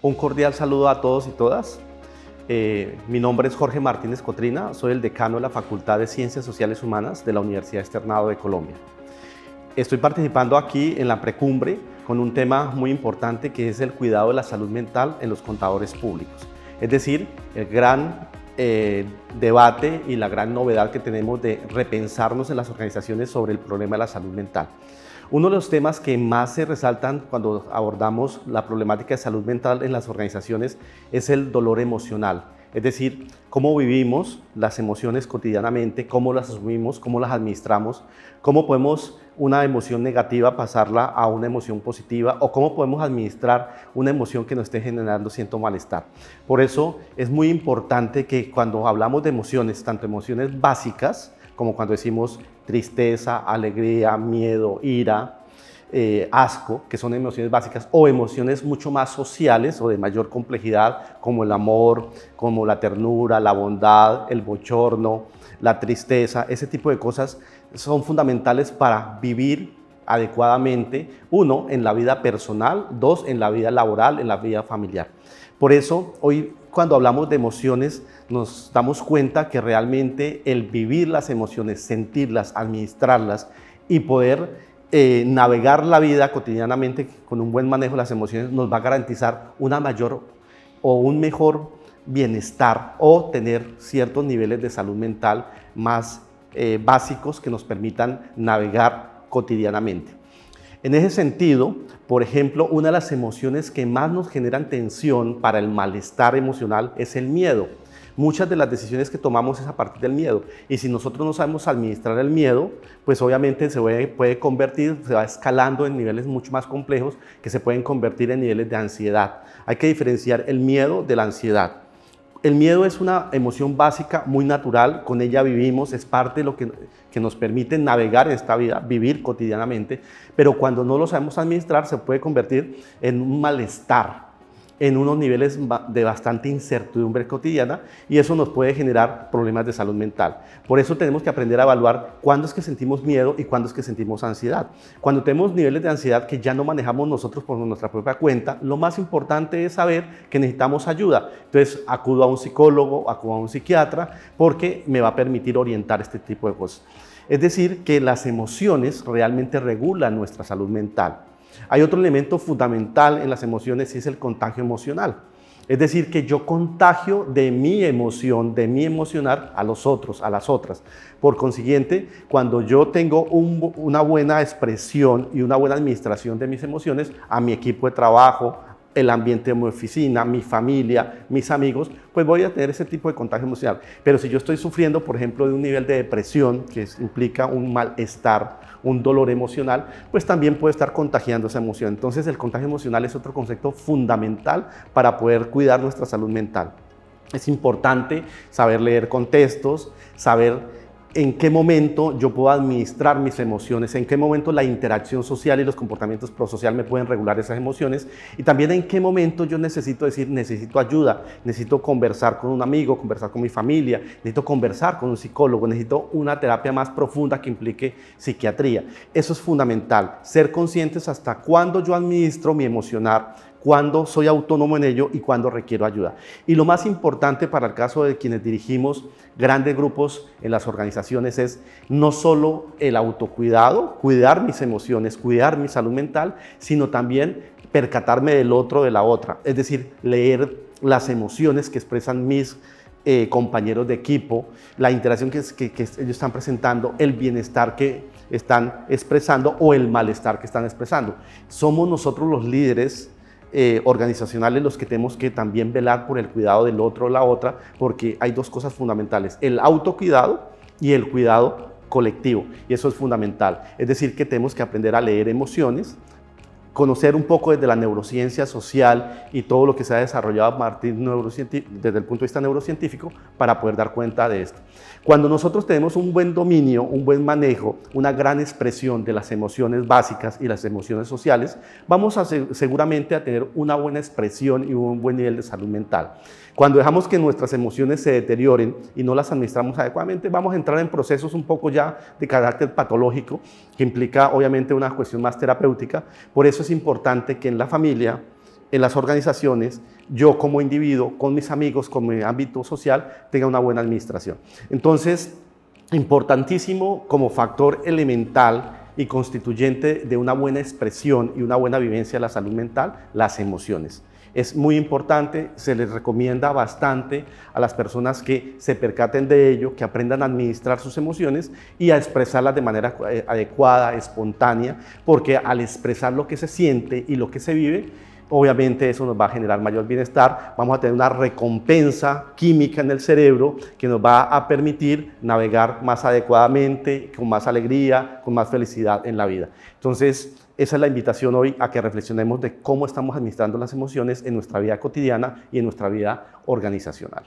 Un cordial saludo a todos y todas. Mi nombre es Jorge Martínez Cotrina, soy el decano de la Facultad de Ciencias Sociales Humanas de la Universidad Externado de Colombia. Estoy participando aquí en la precumbre con un tema muy importante que es el cuidado de la salud mental en los contadores públicos. Es decir, el gran debate y la gran novedad que tenemos de repensarnos en las organizaciones sobre el problema de la salud mental. Uno de los temas que más se resaltan cuando abordamos la problemática de salud mental en las organizaciones es el dolor emocional, es decir, cómo vivimos las emociones cotidianamente, cómo las asumimos, cómo las administramos, cómo podemos una emoción negativa pasarla a una emoción positiva o cómo podemos administrar una emoción que nos esté generando cierto malestar. Por eso es muy importante que cuando hablamos de emociones, tanto emociones básicas, como cuando decimos tristeza, alegría, miedo, ira, asco, que son emociones básicas, o emociones mucho más sociales o de mayor complejidad, como el amor, como la ternura, la bondad, el bochorno, la tristeza, ese tipo de cosas son fundamentales para vivir adecuadamente, uno, en la vida personal, dos, en la vida laboral, en la vida familiar. Por eso, hoy cuando hablamos de emociones, nos damos cuenta que realmente el vivir las emociones, sentirlas, administrarlas y poder navegar la vida cotidianamente con un buen manejo de las emociones nos va a garantizar una mayor o un mejor bienestar o tener ciertos niveles de salud mental más básicos que nos permitan navegar cotidianamente. En ese sentido, por ejemplo, una de las emociones que más nos generan tensión para el malestar emocional es el miedo. Muchas de las decisiones que tomamos es a partir del miedo y si nosotros no sabemos administrar el miedo, pues obviamente se va escalando en niveles mucho más complejos que se pueden convertir en niveles de ansiedad. Hay que diferenciar el miedo de la ansiedad. El miedo es una emoción básica, muy natural, con ella vivimos, es parte de lo que nos permite navegar en esta vida, vivir cotidianamente, pero cuando no lo sabemos administrar se puede convertir en un malestar, en unos niveles de bastante incertidumbre cotidiana y eso nos puede generar problemas de salud mental. Por eso tenemos que aprender a evaluar cuándo es que sentimos miedo y cuándo es que sentimos ansiedad. Cuando tenemos niveles de ansiedad que ya no manejamos nosotros por nuestra propia cuenta, lo más importante es saber que necesitamos ayuda. Entonces acudo a un psicólogo, acudo a un psiquiatra porque me va a permitir orientar este tipo de cosas. Es decir, que las emociones realmente regulan nuestra salud mental. Hay otro elemento fundamental en las emociones y es el contagio emocional. Es decir, que yo contagio de mi emoción, de mi emocionar a los otros, a las otras. Por consiguiente, cuando yo tengo una buena expresión y una buena administración de mis emociones, a mi equipo de trabajo, el ambiente de mi oficina, mi familia, mis amigos, pues voy a tener ese tipo de contagio emocional. Pero si yo estoy sufriendo, por ejemplo, de un nivel de depresión que implica un malestar, un dolor emocional, pues también puede estar contagiando esa emoción. Entonces el contagio emocional es otro concepto fundamental para poder cuidar nuestra salud mental. Es importante saber leer contextos, saber en qué momento yo puedo administrar mis emociones, en qué momento la interacción social y los comportamientos prosocial me pueden regular esas emociones y también en qué momento yo necesito decir, necesito ayuda, necesito conversar con un amigo, conversar con mi familia, necesito conversar con un psicólogo, necesito una terapia más profunda que implique psiquiatría. Eso es fundamental, ser conscientes hasta cuándo yo administro mi emocionar, cuándo soy autónomo en ello y cuándo requiero ayuda. Y lo más importante para el caso de quienes dirigimos grandes grupos en las organizaciones es no solo el autocuidado, cuidar mis emociones, cuidar mi salud mental, sino también percatarme del otro, de la otra. Es decir, leer las emociones que expresan mis compañeros de equipo, la interacción que ellos están presentando, el bienestar que están expresando o el malestar que están expresando. Somos nosotros los líderes organizacionales los que tenemos que también velar por el cuidado del otro o la otra, porque hay dos cosas fundamentales, el autocuidado y el cuidado colectivo, y eso es fundamental. Es decir, que tenemos que aprender a leer emociones, conocer un poco desde la neurociencia social y todo lo que se ha desarrollado a partir desde el punto de vista neurocientífico para poder dar cuenta de esto. Cuando nosotros tenemos un buen dominio, un buen manejo, una gran expresión de las emociones básicas y las emociones sociales, vamos seguramente a tener una buena expresión y un buen nivel de salud mental. Cuando dejamos que nuestras emociones se deterioren y no las administramos adecuadamente, vamos a entrar en procesos un poco ya de carácter patológico, que implica obviamente una cuestión más terapéutica. Por eso es importante que en la familia en las organizaciones, yo como individuo, con mis amigos, con mi ámbito social, tenga una buena administración. Entonces, importantísimo como factor elemental y constituyente de una buena expresión y una buena vivencia de la salud mental, las emociones. Es muy importante, se les recomienda bastante a las personas que se percaten de ello, que aprendan a administrar sus emociones y a expresarlas de manera adecuada, espontánea, porque al expresar lo que se siente y lo que se vive, obviamente eso nos va a generar mayor bienestar, vamos a tener una recompensa química en el cerebro que nos va a permitir navegar más adecuadamente, con más alegría, con más felicidad en la vida. Entonces, esa es la invitación hoy a que reflexionemos de cómo estamos administrando las emociones en nuestra vida cotidiana y en nuestra vida organizacional.